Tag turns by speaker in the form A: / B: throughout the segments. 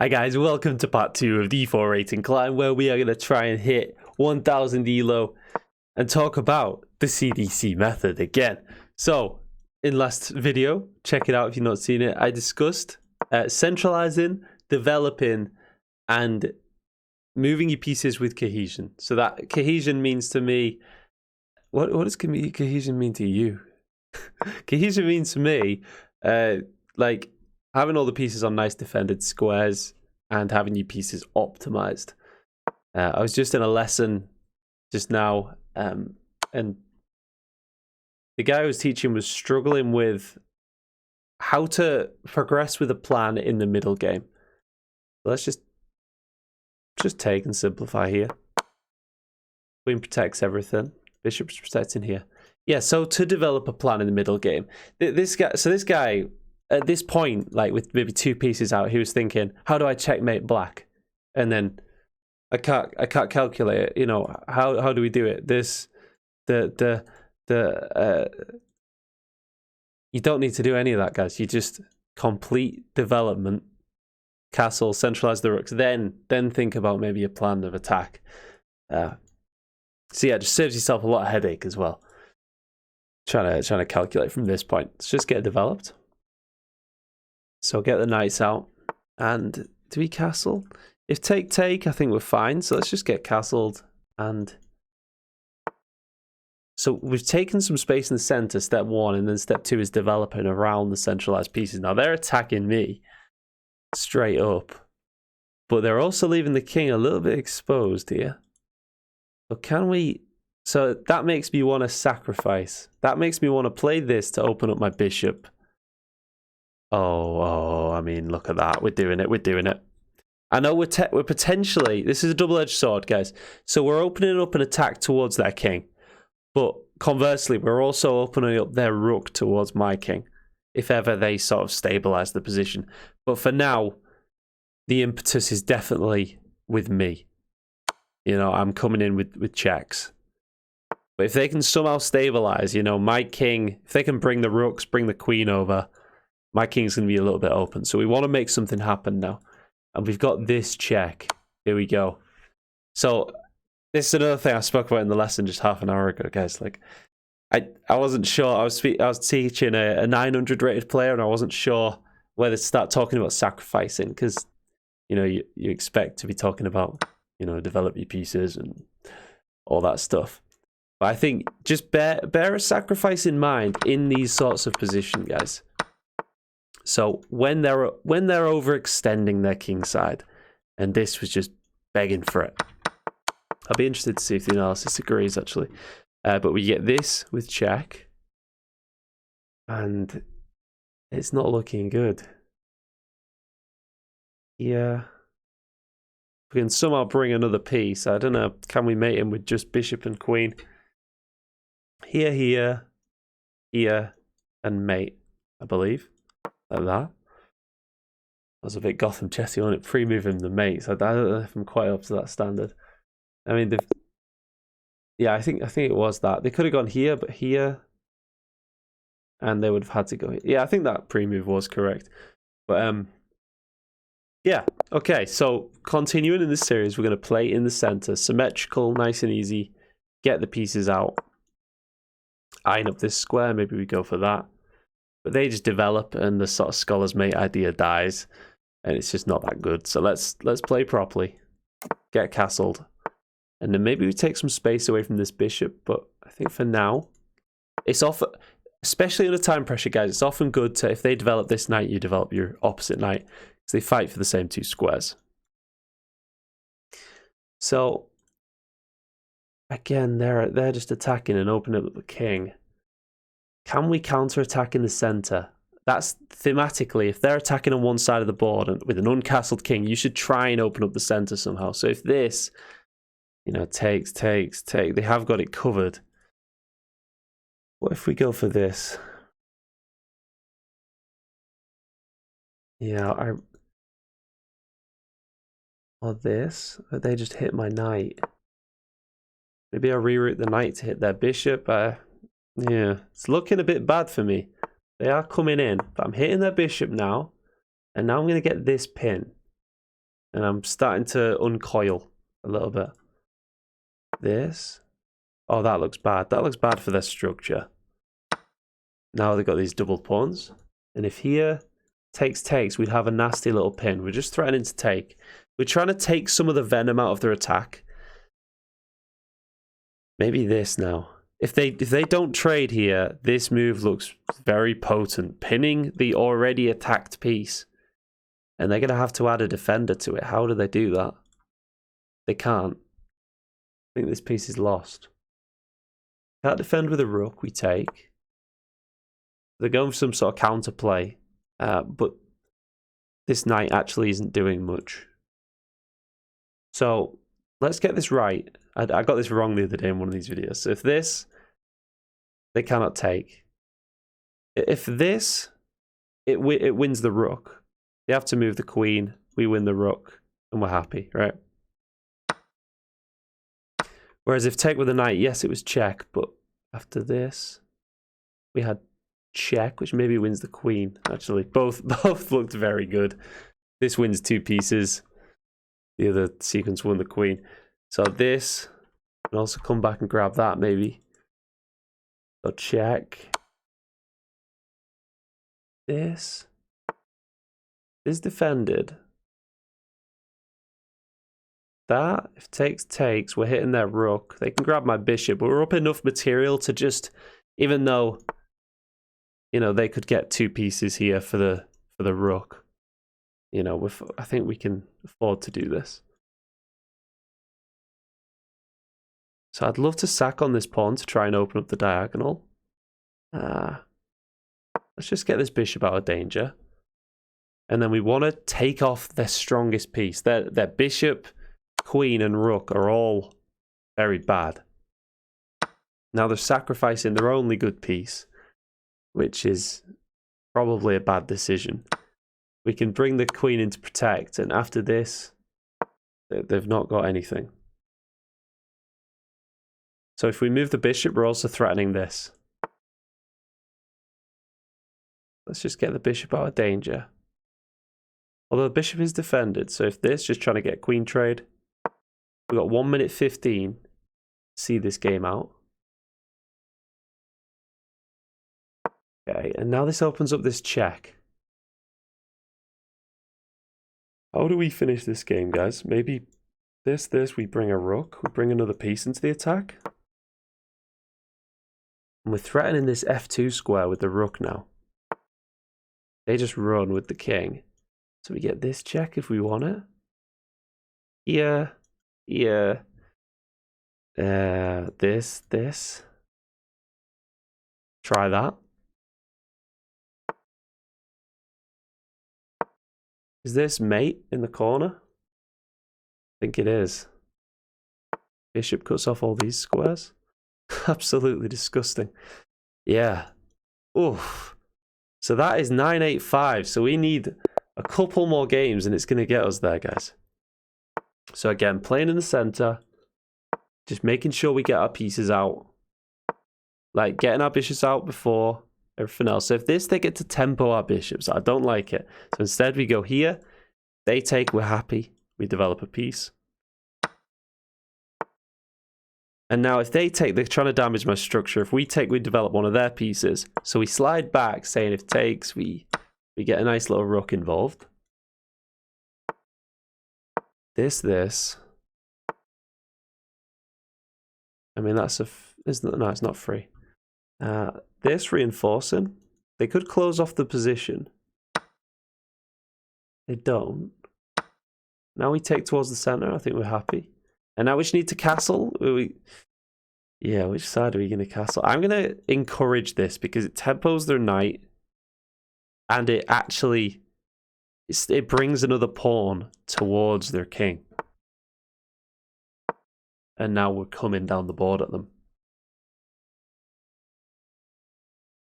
A: Hi guys, welcome to part 2 of the 4 rating climb, where we are going to try and hit 1000 elo and talk about the CDC method again. So, in last video, check it out if you've not seen it, I discussed centralizing, developing, and moving your pieces with cohesion. So that cohesion means to me, what does cohesion mean to you? Cohesion means to me, like having all the pieces on nice defended squares and having your pieces optimized. I was just in a lesson just now, and the guy I was teaching was struggling with how to progress with a plan in the middle game. Let's just take and simplify here. Queen protects everything. Bishop's protecting here. Yeah, so to develop a plan in the middle game, this guy at this point, like with maybe 2 pieces out, he was thinking, how do I checkmate black? And then I can't calculate it. You know, how do we do it? You don't need to do any of that, guys. You just complete development, castle, centralize the rooks, then think about maybe a plan of attack. So yeah, it just saves yourself a lot of headache as well. Trying to calculate from this point. Let's just get developed. So get the knights out, and do we castle? If take, I think we're fine. So let's just get castled, and so we've taken some space in the center, step 1, and then step 2 is developing around the centralized pieces. Now they're attacking me straight up, but they're also leaving the king a little bit exposed here. So can we? So that makes me want to sacrifice. That makes me want to play this to open up my bishop. Oh, I mean, look at that. We're doing it. I know we're potentially, this is a double-edged sword, guys. So we're opening up an attack towards their king. But conversely, we're also opening up their rook towards my king, if ever they sort of stabilize the position. But for now, the impetus is definitely with me. You know, I'm coming in with checks. But if they can somehow stabilize, you know, my king, if they can bring the rooks, bring the queen over, my king's going to be a little bit open. So we want to make something happen now. And we've got this check. Here we go. So this is another thing I spoke about in the lesson just half an hour ago, guys. Like, I wasn't sure. I was teaching a 900 rated player, and I wasn't sure whether to start talking about sacrificing, because, you know, you expect to be talking about, you know, develop your pieces and all that stuff. But I think just bear a sacrifice in mind in these sorts of positions, guys. So when they're overextending their king side, and this was just begging for it. I'll be interested to see if the analysis agrees, actually. But we get this with check, and it's not looking good. Yeah. We can somehow bring another piece. I don't know. Can we mate him with just bishop and queen? Here, and mate, I believe. Like that. I was a bit Gotham chessy on it, pre-moving the mates. I don't know if I'm quite up to that standard. I mean, yeah, I think it was that. They could have gone here, but here, and they would have had to go here. Yeah, I think that pre-move was correct. But yeah, okay. So continuing in this series, we're going to play in the center, symmetrical, nice and easy. Get the pieces out. Eyeing up this square, maybe we go for that. But they just develop, and the sort of scholar's mate idea dies, and it's just not that good. So let's play properly, get castled, and then maybe we take some space away from this bishop. But I think for now, it's often, especially under time pressure, guys, it's often good to, if they develop this knight, you develop your opposite knight, because they fight for the same 2 squares. So again, they're just attacking and opening up the king. Can we counterattack in the center? That's thematically, if they're attacking on one side of the board and with an uncastled king, you should try and open up the center somehow. So if this, you know, takes, they have got it covered. What if we go for this? Yeah, or this, or they just hit my knight. Maybe I'll reroute the knight to hit their bishop. Yeah, it's looking a bit bad for me. They are coming in, but I'm hitting their bishop now, and now I'm going to get this pin. And I'm starting to uncoil a little bit. This. Oh, that looks bad. That looks bad for their structure. Now they've got these double pawns. And if here takes, we'd have a nasty little pin. We're just threatening to take. We're trying to take some of the venom out of their attack. Maybe this now. If they don't trade here, this move looks very potent. Pinning the already attacked piece. And they're going to have to add a defender to it. How do they do that? They can't. I think this piece is lost. Can't defend with a rook, we take. They're going for some sort of counterplay. But this knight actually isn't doing much. So, let's get this right. I got this wrong the other day in one of these videos. So if this, they cannot take. If this, it wins the rook. They have to move the queen, we win the rook, and we're happy, right? Whereas if take with the knight, yes, it was check, but after this, we had check, which maybe wins the queen, actually. Both looked very good. This wins 2 pieces. The other sequence won the queen. So this, and also come back and grab that, maybe. So check. This is defended. That, if takes, we're hitting their rook. They can grab my bishop, but we're up enough material to just, even though, you know, they could get 2 pieces here for the rook. You know, I think we can afford to do this. So I'd love to sack on this pawn to try and open up the diagonal. Let's just get this bishop out of danger. And then we want to take off their strongest piece. Their bishop, queen, and rook are all very bad. Now they're sacrificing their only good piece, which is probably a bad decision. We can bring the queen in to protect, and after this, they've not got anything. So if we move the bishop, we're also threatening this. Let's just get the bishop out of danger. Although the bishop is defended, so if this, just trying to get queen trade. We've got 1 minute 15 to see this game out. Okay, and now this opens up this check. How do we finish this game, guys? Maybe this, we bring a rook, we bring another piece into the attack. And we're threatening this f2 square with the rook now. They just run with the king. So we get this check if we want it. Here. This. Try that. Is this mate in the corner? I think it is. Bishop cuts off all these squares. Absolutely disgusting. Yeah. Oof. So that is 985. So we need a couple more games and it's going to get us there, guys. So again, playing in the center. Just making sure we get our pieces out. Like getting our bishops out before everything else. So if this, they get to tempo our bishops. I don't like it. So instead we go here. They take, we're happy. We develop a piece. And now if they take, they're trying to damage my structure. If we take, we develop one of their pieces. So we slide back, saying if takes, we get a nice little rook involved. This. I mean, that's no, it's not free. This reinforcing. They could close off the position. They don't. Now we take towards the center. I think we're happy. And now we just need to castle. Yeah, which side are we going to castle? I'm going to encourage this because it tempos their knight. And it actually, it brings another pawn towards their king. And now we're coming down the board at them.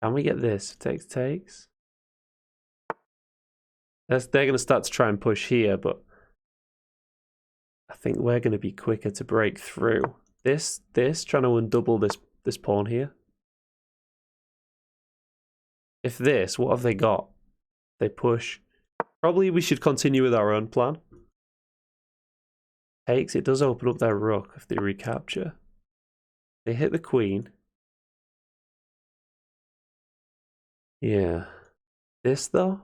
A: Can we get this? Takes. They're going to start to try and push here, but I think we're going to be quicker to break through. This, trying to undouble this pawn here. If this, what have they got? They push. Probably we should continue with our own plan. takes, it does open up their rook if they recapture. They hit the queen. Yeah. This though?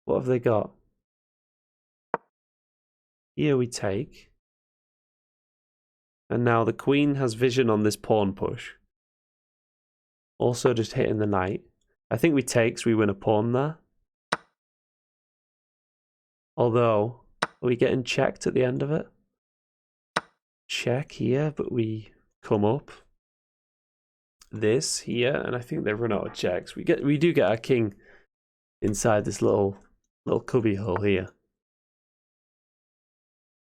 A: What have they got? Here we take. And now the queen has vision on this pawn push. Also just hitting the knight. I think we take, so we win a pawn there. Although, are we getting checked at the end of it? Check here, but we come up. This here, and I think they run out of checks. We do get our king inside this little cubby hole here.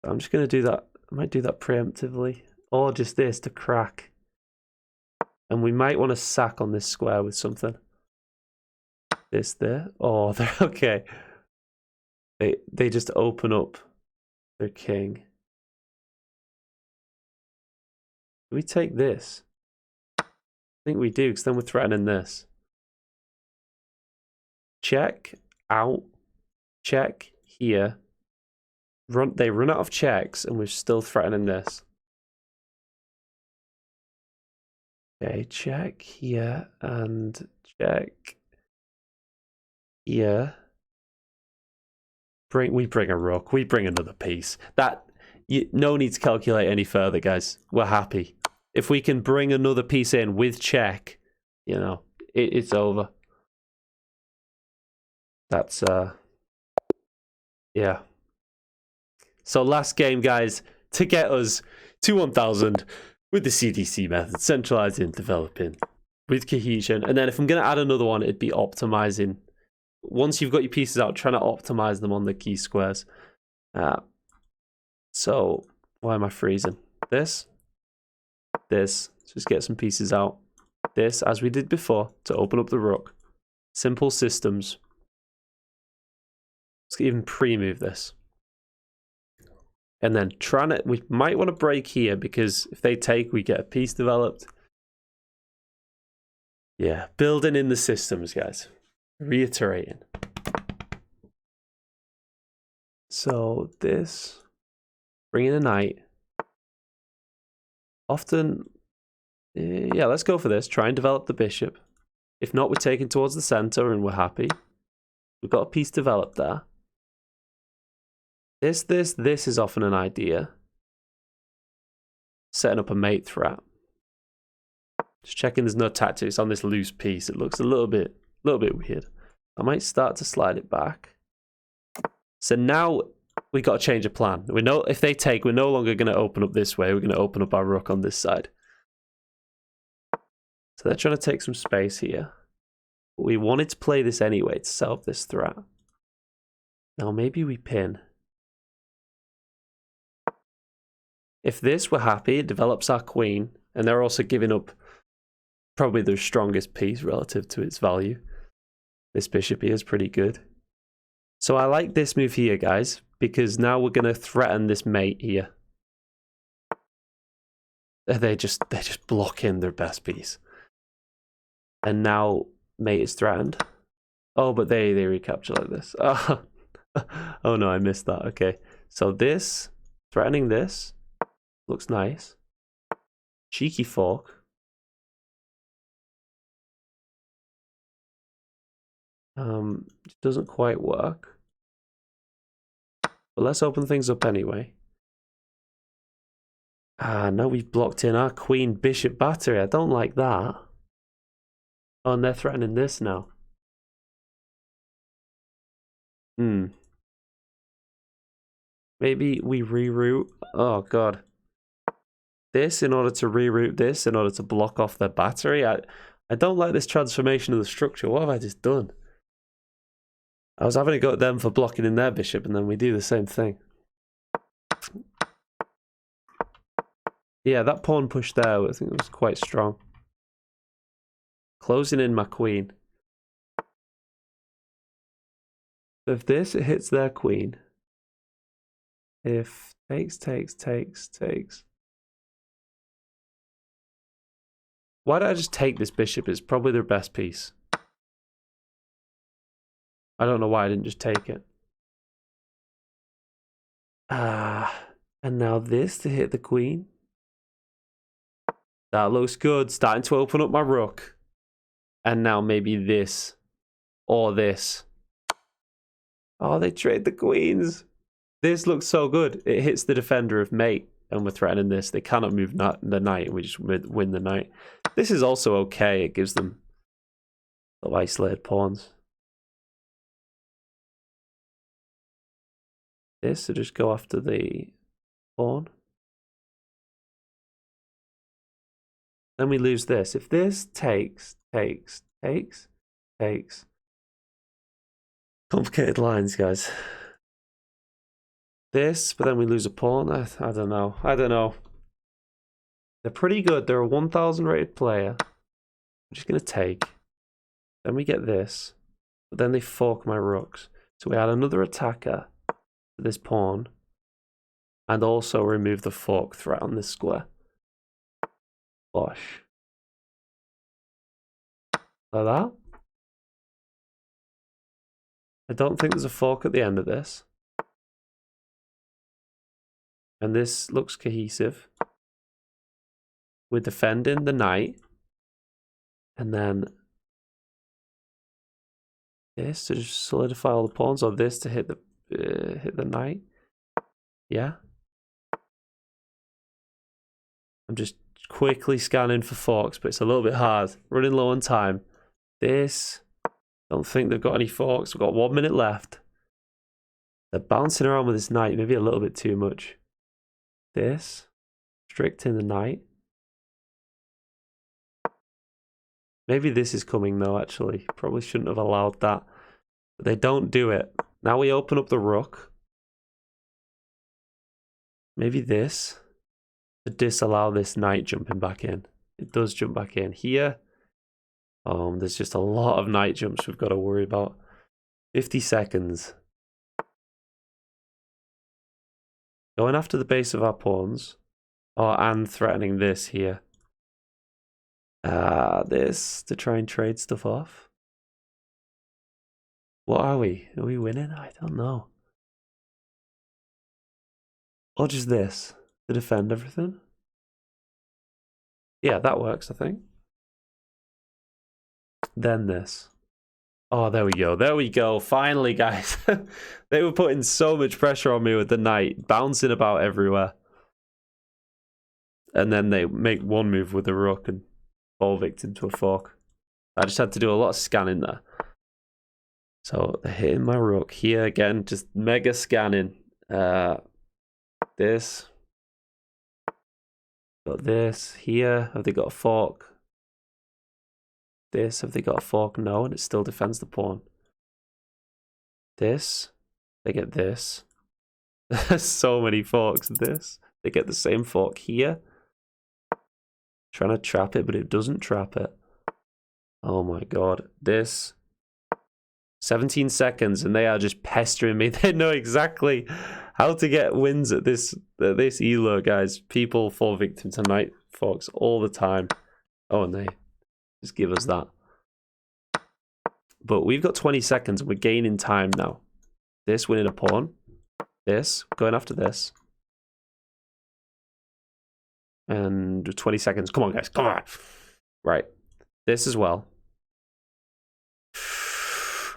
A: I'm just gonna do that. I might do that preemptively, or just this to crack. And we might want to sack on this square with something. This there. Oh, they're okay. They just open up their king. Do we take this? I think we do, because then we're threatening this. Check, out, check, here. They run out of checks, and we're still threatening this. Okay, check here, and check here. We bring a rook. We bring another piece. No need to calculate any further, guys. We're happy. If we can bring another piece in with check, you know, it's over. That's, yeah. So last game, guys, to get us to 1,000 with the CDC method, centralizing, developing with cohesion. And then if I'm going to add another one, it'd be optimizing. Once you've got your pieces out, trying to optimize them on the key squares. So why am I freezing? This. Just get some pieces out. This, as we did before, to open up the rook. Simple systems. Let's even pre-move this. And then we might want to break here, because if they take, we get a piece developed. Yeah, building in the systems, guys. Reiterating. So this, bring in a knight. Often, yeah, let's go for this. Try and develop the bishop. If not, we're taking towards the center and we're happy. We've got a piece developed there. This is often an idea. Setting up a mate threat. Just checking there's no tactics on this loose piece. It looks a little bit weird. I might start to slide it back. So now we got to change a plan. We know if they take, we're no longer going to open up this way. We're going to open up our rook on this side. So they're trying to take some space here. But we wanted to play this anyway to set up this threat. Now maybe we pin. If this, we're happy. It develops our queen. And they're also giving up probably their strongest piece relative to its value. This bishop here is pretty good. So I like this move here, guys, because now we're going to threaten this mate here. They just block in their best piece. And now mate is threatened. Oh, but they recapture like this. Oh, oh no, I missed that. Okay. So this, threatening this, looks nice. Cheeky fork. It doesn't quite work. But let's open things up anyway. Now we've blocked in our queen bishop battery. I don't like that. Oh, and they're threatening this now. Maybe we reroute. Oh, God. This in order to reroute this, in order to block off their battery. I don't like this transformation of the structure. What have I just done? I was having a go at them for blocking in their bishop, and then we do the same thing. Yeah, that pawn push there, I think it was quite strong. Closing in my queen. If this, it hits their queen. If takes. Why did I just take this bishop? It's probably their best piece. I don't know why I didn't just take it. And now this to hit the queen. That looks good. Starting to open up my rook. And now maybe this. Or this. Oh, they trade the queens. This looks so good. It hits the defender of mate. And we're threatening this. They cannot move the knight. And we just win the knight. This is also okay. It gives them the isolated pawns. This to just go after the pawn. Then we lose this. If this takes. Complicated lines, guys. This, but then we lose a pawn. I don't know. I don't know. They're pretty good. They're a 1,000 rated player. I'm just going to take. Then we get this. But then they fork my rooks. So we add another attacker to this pawn. And also remove the fork threat on this square. Bosh. Like that. I don't think there's a fork at the end of this. And this looks cohesive. We're defending the knight. And then this to just solidify all the pawns, or this to hit the knight. Yeah. I'm just quickly scanning for forks, but it's a little bit hard. Running low on time. This. Don't think they've got any forks. We've got 1 minute left. They're bouncing around with this knight, maybe a little bit too much. This. Restricting the knight. Maybe this is coming though, actually. Probably shouldn't have allowed that. But they don't do it. Now we open up the rook. Maybe this. To disallow this knight jumping back in. It does jump back in. Here. There's just a lot of knight jumps we've got to worry about. 50 seconds. Going after the base of our pawns. Oh, and threatening this here. This to try and trade stuff off. What are we? Are we winning? I don't know. Or just this to defend everything. Yeah, that works, I think. Then this. Oh, there we go. There we go. Finally, guys. They were putting so much pressure on me with the knight, bouncing about everywhere. And then they make one move with the rook and fall victim to a fork. I just had to do a lot of scanning there. So they're hitting my rook here again, just mega scanning. This. Got this here. Have they got a fork? This, have they got a fork? No, and it still defends the pawn. This, they get this. There's so many forks. This, they get the same fork here. Trying to trap it, but it doesn't trap it. Oh my god. This, 17 seconds, and they are just pestering me. They know exactly how to get wins at this elo, guys. People fall victim to knight forks all the time. Oh, and they just give us that. But we've got 20 seconds and we're gaining time now. This, winning a pawn. This, going after this. And 20 seconds. Come on, guys. Come on. Right. This as well.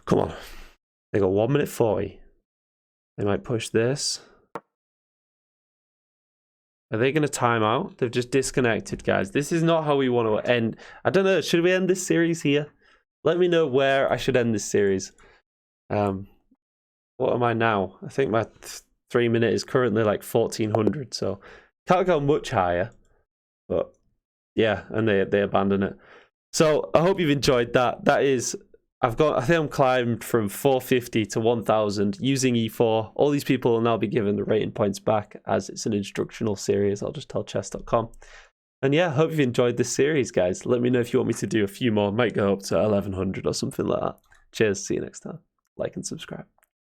A: Come on. They got 1 minute 40. They might push this. Are they going to time out? They've just disconnected, guys. This is not how we want to end. I don't know. Should we end this series here? Let me know where I should end this series. What am I now? I think my 3 minute is currently like 1400. So can't go much higher. But yeah, and they abandon it. So I hope you've enjoyed that. That is... I think I'm climbed from 450 to 1000 using E4. All these people will now be given the rating points back as it's an instructional series. I'll just tell chess.com. And yeah, hope you've enjoyed this series, guys. Let me know if you want me to do a few more. Might go up to 1100 or something like that. Cheers. See you next time. Like and subscribe.